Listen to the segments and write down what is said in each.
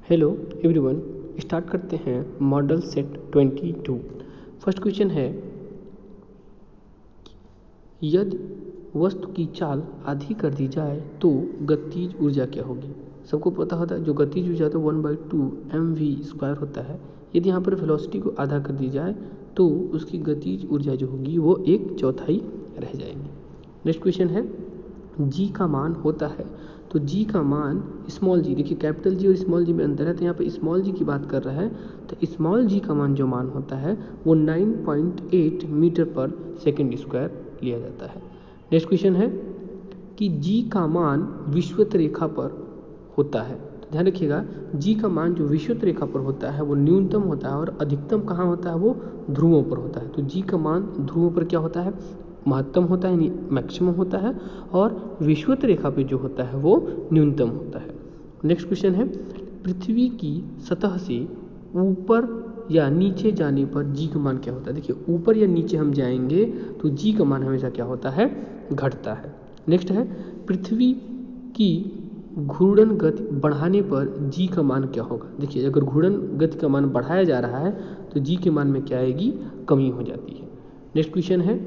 Hello everyone, start करते हैं model set 22। First question है, यदि वस्तु की चाल आधी कर दी जाए तो गतिज ऊर्जा क्या होगी। सबको पता होता है जो गतिज ऊर्जा तो 1/2 mv² होता है। यदि यहाँ पर वेलोसिटी को आधा कर दी जाए तो उसकी गतिज ऊर्जा जो होगी वो 1/4 रह जाएगी। नेक्स्ट क्वेश्चन है, जी का मान होता है तो जी का मान स्मॉल जी, देखिए कैपिटल जी और स्मॉल जी में अंतर है, तो यहाँ पे स्मॉल जी की बात कर रहा है तो स्मॉल जी का मान जो मान होता है वो 9.8 मीटर पर सेकेंड स्क्वायर लिया जाता है। नेक्स्ट क्वेश्चन है कि जी का मान विषुवत रेखा पर होता है, तो ध्यान रखिएगा जी का मान जो विषुवत रेखा पर होता है वो न्यूनतम होता है और अधिकतम कहाँ होता है, वो ध्रुवों पर होता है। तो जी का मान ध्रुवों पर क्या होता है, महत्तम होता है यानी मैक्सिमम होता है, और विषुवत रेखा पे जो होता है वो न्यूनतम होता है। नेक्स्ट क्वेश्चन है, पृथ्वी की सतह से ऊपर या नीचे जाने पर जी का मान क्या होता है। देखिए ऊपर या नीचे हम जाएंगे तो जी का मान हमेशा क्या होता है, घटता है। नेक्स्ट है, पृथ्वी की घूर्णन गति बढ़ाने पर जी का मान क्या होगा। देखिए अगर घूर्णन गति का मान बढ़ाया जा रहा है तो जी के मान में क्या आएगी, कमी हो जाती है। नेक्स्ट क्वेश्चन है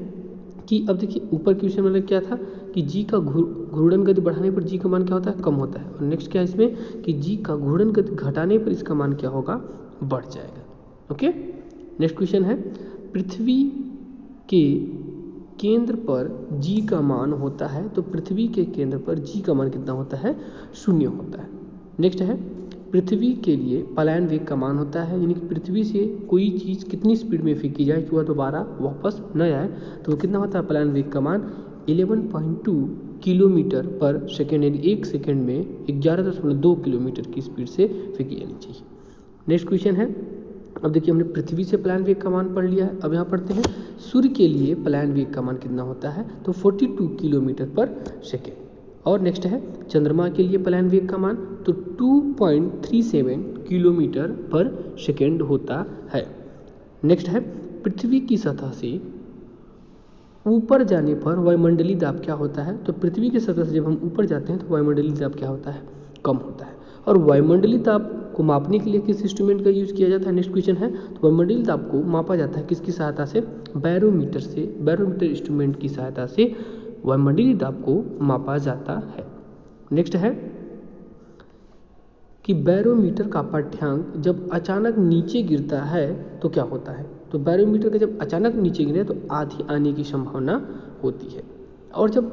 कि अब देखिए ऊपर क्वेश्चन मतलब क्या था कि जी का घूर्णन गति बढ़ाने पर जी का मान क्या होता है, कम होता है। और नेक्स्ट क्या है इसमें कि जी का घूर्णन गति घटाने पर इसका मान क्या होगा, बढ़ जाएगा। ओके, नेक्स्ट क्वेश्चन है, पृथ्वी के केंद्र पर जी का मान होता है तो पृथ्वी के केंद्र पर जी का मान कितना होता है, 0 होता है। नेक्स्ट है, पृथ्वी के लिए पलायन वेग का मान होता है, यानी कि पृथ्वी से कोई चीज़ कितनी स्पीड में फेंकी जाए कि वह दोबारा वापस न आए, तो वो कितना होता है पलायन वेग का मान 11.2 किलोमीटर पर सेकेंड, यानी एक सेकेंड में 11.2 किलोमीटर की स्पीड से फेंकी जानी चाहिए। नेक्स्ट क्वेश्चन है, अब देखिए हमने पृथ्वी से पलायन वेग का मान पढ़ लिया है, अब यहाँ पढ़ते हैं सूर्य के लिए पलायन वेग का मान कितना होता है, तो 42 किलोमीटर पर सेकेंड। और नेक्स्ट है, चंद्रमा के लिए पलायन वेग का मान तो 2.37 किलोमीटर पर सेकेंड होता है। नेक्स्ट है, पृथ्वी की सतह से ऊपर जाने पर वायुमंडलीय दाब क्या होता है, तो पृथ्वी की सतह से जब हम ऊपर जाते हैं तो वायुमंडलीय दाब क्या होता है, कम होता है। और वायुमंडलीय दाब को मापने के लिए किस इंस्ट्रूमेंट का यूज किया जाता है, नेक्स्ट क्वेश्चन है, तो वायुमंडलीय दाब को मापा जाता है किसकी सहायता से, बैरोमीटर से, बैरोमीटर इंस्ट्रूमेंट की सहायता से वायुमंडलीय दाब को मापा जाता है। नेक्स्ट है कि बैरोमीटर का पाठ्यांक जब अचानक नीचे गिरता है तो क्या होता है, तो बैरोमीटर का जब अचानक नीचे गिरे तो आधी आने की संभावना होती है। और जब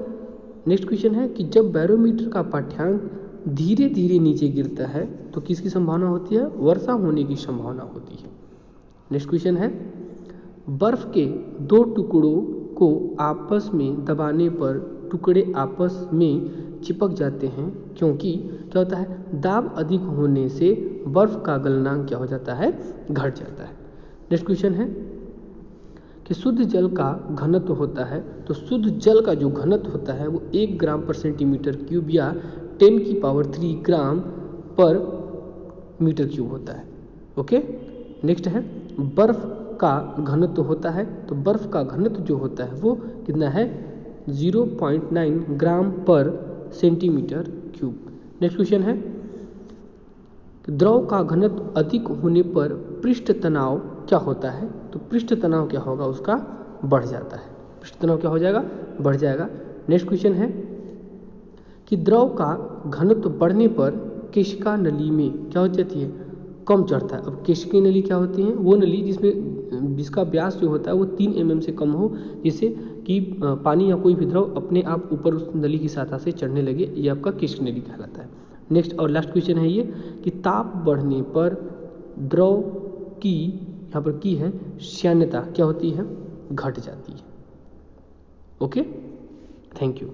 नेक्स्ट क्वेश्चन है कि जब बैरोमीटर का पाठ्यांक धीरे धीरे नीचे गिरता है तो किसकी संभावना होती है, वर्षा होने की संभावना होती है। नेक्स्ट क्वेश्चन है, बर्फ के 2 टुकड़ों को आपस में दबाने पर टुकड़े आपस में चिपक जाते हैं क्योंकि क्या होता है, दाब अधिक होने से बर्फ का गलनांक क्या हो जाता है, घट जाता है। नेक्स्ट क्वेश्चन है कि शुद्ध जल का घनत्व होता है, तो शुद्ध जल का जो घनत्व होता है वो 1 ग्राम पर सेंटीमीटर क्यूब या 10³ ग्राम पर मीटर क्यूब होता है। ओके, नेक्स्ट है, बर्फ का घनत्व होता है, तो बर्फ का घनत्व जो होता है वो कितना है, 0.9 ग्राम पर सेंटीमीटर क्यूब। नेक्स्ट क्वेश्चन है, द्रव का घनत्व अधिक होने पर पृष्ठ तनाव क्या होता है, तो पृष्ठ तनाव क्या होगा, उसका बढ़ जाता है, पृष्ठ तनाव क्या हो जाएगा, बढ़ जाएगा। नेक्स्ट क्वेश्चन है कि द्रव का घनत्व बढ़ने पर केशिका नली में क्या हो जाती है, कम चढ़ता है। अब केशिकीय नली क्या होती है, वो नली जिसका व्यास जो होता है वो 3 mm से कम हो, जिससे कि पानी या कोई भी द्रव अपने आप ऊपर उस नली की सहायता से चढ़ने लगे, ये आपका केशिकीय नली कहलाता है। नेक्स्ट और लास्ट क्वेश्चन है ये कि ताप बढ़ने पर द्रव की यहाँ पर की है श्यानता क्या होती है, घट जाती है। Okay, thank you.